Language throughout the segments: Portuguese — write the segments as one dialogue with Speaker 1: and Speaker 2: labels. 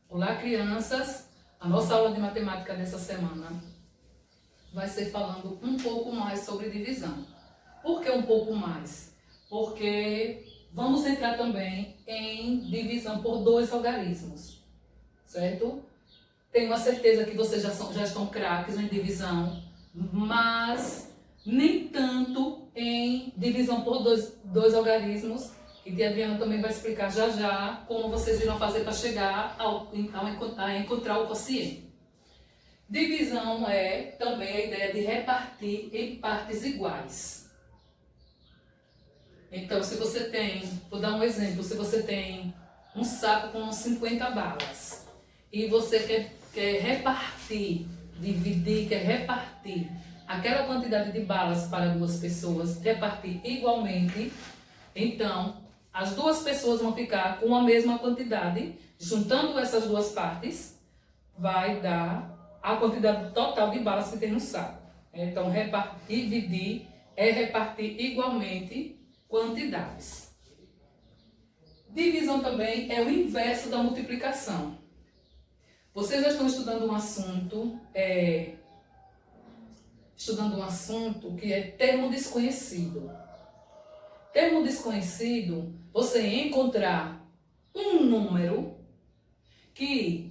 Speaker 1: Olá, crianças! A nossa aula de matemática dessa semana vai ser falando um pouco mais sobre divisão. Por que um pouco mais? Porque vamos entrar também em divisão por dois algarismos, certo? Tenho a certeza que vocês já estão craques em divisão, mas nem tanto em divisão por dois algarismos. E a Adriana também vai explicar já já como vocês irão fazer para chegar a encontrar o quociente. Divisão é também a ideia de repartir em partes iguais. Então, se você tem, vou dar um exemplo, se você tem um saco com 50 balas e você quer repartir, dividir, quer repartir aquela quantidade de balas para duas pessoas, repartir igualmente, então as duas pessoas vão ficar com a mesma quantidade, juntando essas duas partes, vai dar a quantidade total de balas que tem no saco. Então, dividir é repartir igualmente quantidades. Divisão também é o inverso da multiplicação. Vocês já estão estudando um assunto que é termo desconhecido. Termo desconhecido, você encontrar um número que,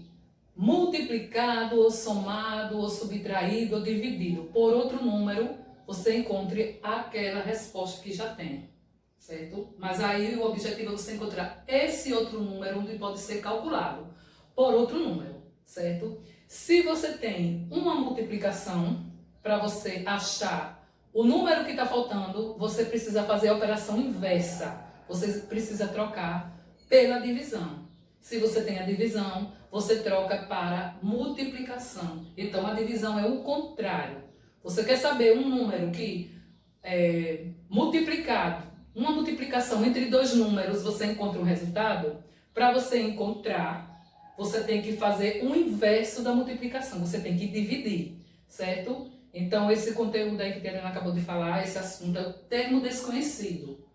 Speaker 1: multiplicado, ou somado, ou subtraído, ou dividido por outro número, você encontre aquela resposta que já tem, certo? Mas aí o objetivo é você encontrar esse outro número onde pode ser calculado por outro número, certo? Se você tem uma multiplicação, para você achar o número que está faltando, você precisa fazer a operação inversa. Você precisa trocar pela divisão. Se você tem a divisão, você troca para multiplicação. Então, a divisão é o contrário. Você quer saber um número que é multiplicado, uma multiplicação entre dois números, você encontra um resultado? Para você encontrar, você tem que fazer o inverso da multiplicação. Você tem que dividir, certo? Então, esse conteúdo aí que a Helena acabou de falar, esse assunto é o termo desconhecido.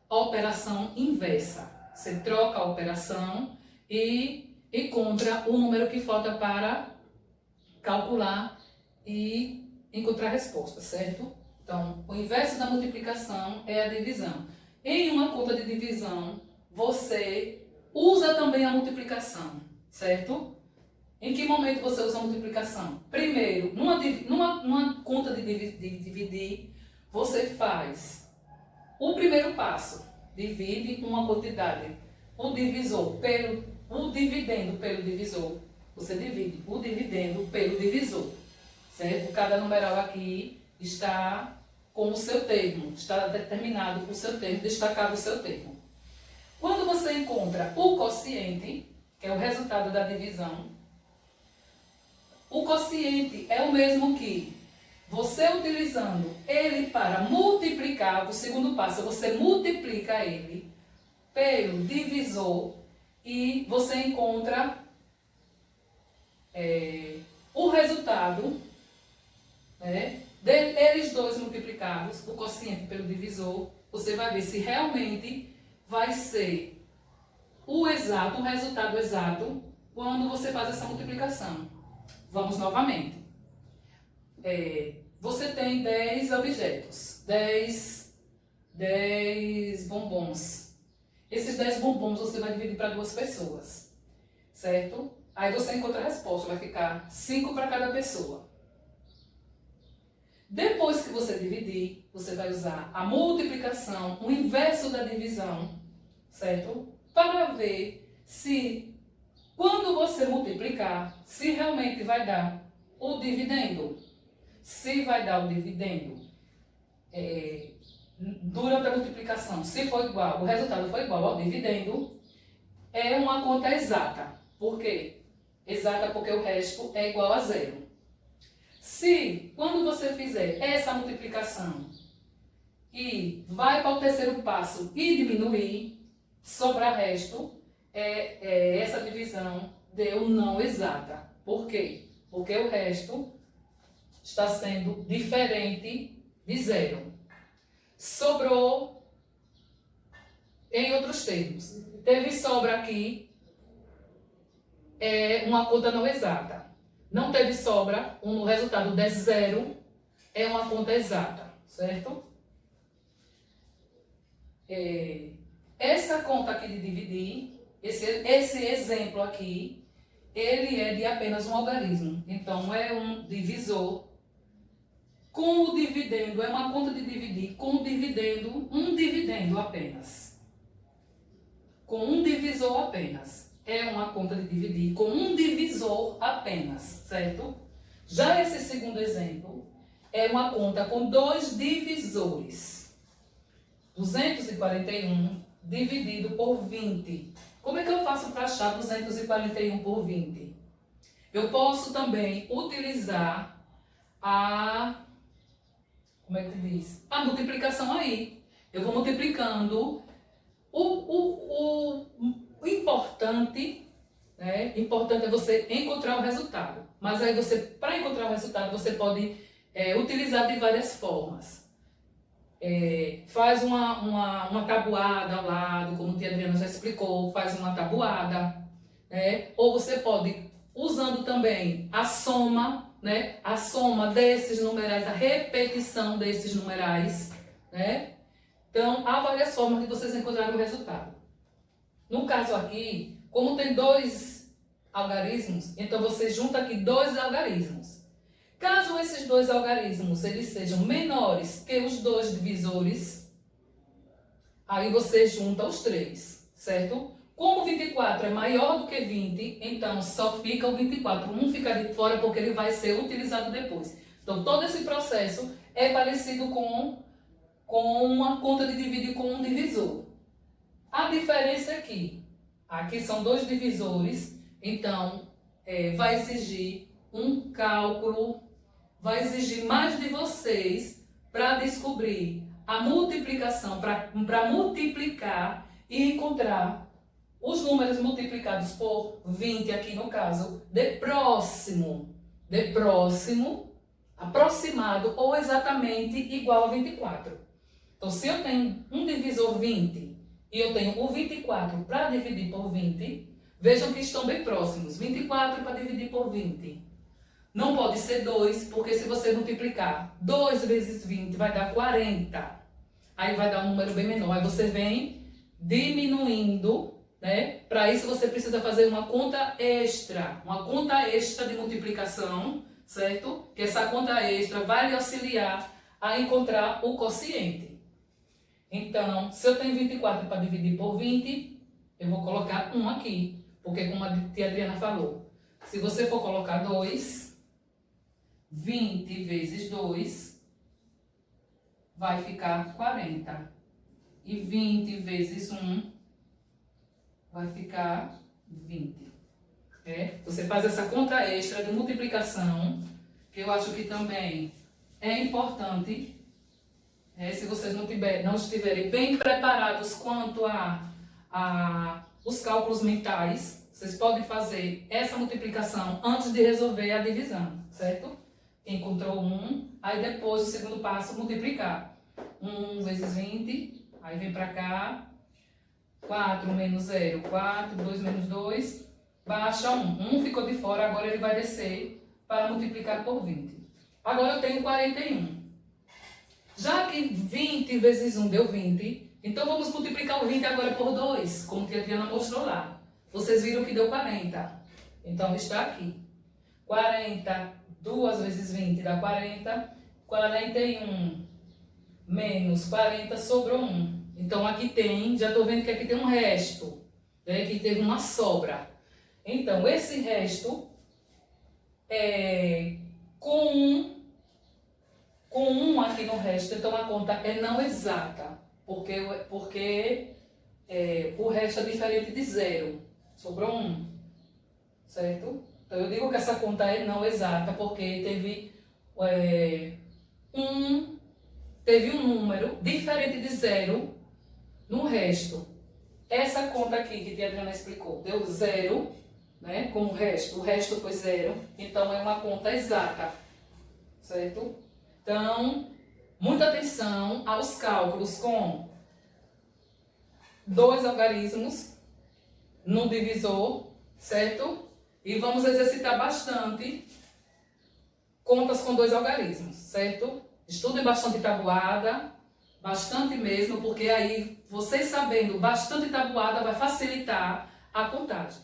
Speaker 1: Operação inversa. Você troca a operação e encontra o número que falta para calcular e encontrar a resposta, certo? Então, o inverso da multiplicação é a divisão. Em uma conta de divisão, você usa também a multiplicação, certo? Em que momento você usa a multiplicação? Primeiro, numa conta de dividir, você faz o primeiro passo. Divide uma quantidade. O dividendo pelo divisor. Você divide o dividendo pelo divisor. Certo? Cada numeral aqui está com o seu termo. Está determinado com o seu termo, destacado o seu termo. Quando você encontra o quociente, que é o resultado da divisão, o quociente é o mesmo que você utilizando ele para multiplicar, o segundo passo, você multiplica ele pelo divisor e você encontra o resultado, deles dois multiplicados, o quociente pelo divisor. Você vai ver se realmente vai ser o resultado exato quando você faz essa multiplicação. Vamos novamente. Você tem 10 objetos, 10 bombons. Esses 10 bombons você vai dividir para duas pessoas, certo? Aí você encontra a resposta, vai ficar 5 para cada pessoa. Depois que você dividir, você vai usar a multiplicação, o inverso da divisão, certo? Para ver se, quando você multiplicar, se realmente vai dar o dividendo. Se vai dar o dividendo durante a multiplicação, se for igual, o resultado for igual ao dividendo, é uma conta exata. Por quê? Exata porque o resto é igual a zero. Se, quando você fizer essa multiplicação e vai para o terceiro passo e diminuir, sobrar resto, essa divisão deu não exata. Por quê? Porque o resto está sendo diferente de zero. Sobrou, em outros termos, teve sobra aqui, é uma conta não exata. Não teve sobra, o resultado der zero, é uma conta exata, certo? Essa conta aqui de dividir, esse exemplo aqui, ele é de apenas um algarismo. Então, é um divisor com o dividendo, é uma conta de dividir com o dividendo, um dividendo apenas. Com um divisor apenas. É uma conta de dividir com um divisor apenas, certo? Já esse segundo exemplo é uma conta com dois divisores. 241 dividido por 20. Como é que eu faço para achar 241 por 20? Eu posso também utilizar como é que diz? A multiplicação aí. Eu vou multiplicando. O importante, né? Importante é você encontrar o resultado. Mas aí para encontrar o resultado, você pode utilizar de várias formas. Faz uma tabuada ao lado, como a tia Adriana já explicou, faz uma tabuada. Ou você pode, usando também a soma, né? A soma desses numerais, a repetição desses numerais, né? Então, há várias formas de vocês encontrarem o resultado. No caso aqui, como tem dois algarismos, então você junta aqui dois algarismos. Caso esses dois algarismos eles sejam menores que os dois divisores, aí você junta os três, certo? Como 24 é maior do que 20, então só fica o 24. Um fica de fora porque ele vai ser utilizado depois. Então, todo esse processo é parecido com uma conta de dividir com um divisor. A diferença é que aqui são dois divisores, então vai exigir um cálculo, vai exigir mais de vocês para descobrir a multiplicação, para multiplicar e encontrar os números multiplicados por 20, aqui no caso, de próximo, aproximado ou exatamente igual a 24. Então, se eu tenho um divisor 20 e eu tenho o 24 para dividir por 20, vejam que estão bem próximos. 24 para dividir por 20. Não pode ser 2, porque se você multiplicar 2 vezes 20 vai dar 40. Aí vai dar um número bem menor. Aí você vem diminuindo, né? Para isso você precisa fazer uma conta extra de multiplicação, certo? Que essa conta extra vai lhe auxiliar a encontrar o quociente. Então, se eu tenho 24 para dividir por 20, eu vou colocar 1 aqui. Porque como a tia Adriana falou, se você for colocar 2, 20 vezes 2 vai ficar 40. E 20 vezes 1 vai ficar 20. Você faz essa conta extra de multiplicação, que eu acho que também é importante. Se vocês não estiverem bem preparados quanto a os cálculos mentais, vocês podem fazer essa multiplicação antes de resolver a divisão, certo? Encontrou 1, aí depois o segundo passo, multiplicar. 1 vezes 20, aí vem para cá, 4 menos 0, 4, 2 menos 2, baixa 1. 1 ficou de fora, agora ele vai descer para multiplicar por 20. Agora eu tenho 41. Já que 20 vezes 1 deu 20, então vamos multiplicar o 20 agora por 2, como que a Diana mostrou lá. Vocês viram que deu 40. Então está aqui. 40, 2 vezes 20 dá 40. 41 menos 40 sobrou 1. Então aqui tem, já estou vendo que aqui tem um resto, né? Que teve uma sobra. Então esse resto é com 1 aqui no resto, então a conta é não exata, porque o resto é diferente de 0, sobrou 1, certo? Então eu digo que essa conta é não exata, porque teve um número diferente de 0 no resto. Essa conta aqui que a tia Adriana explicou, deu 0, né, com o resto foi 0, então é uma conta exata, certo? Então, muita atenção aos cálculos com dois algarismos no divisor, certo? E vamos exercitar bastante contas com 2 algarismos, certo? Estudem bastante tabuada, bastante mesmo, porque aí vocês sabendo bastante tabuada vai facilitar a contagem.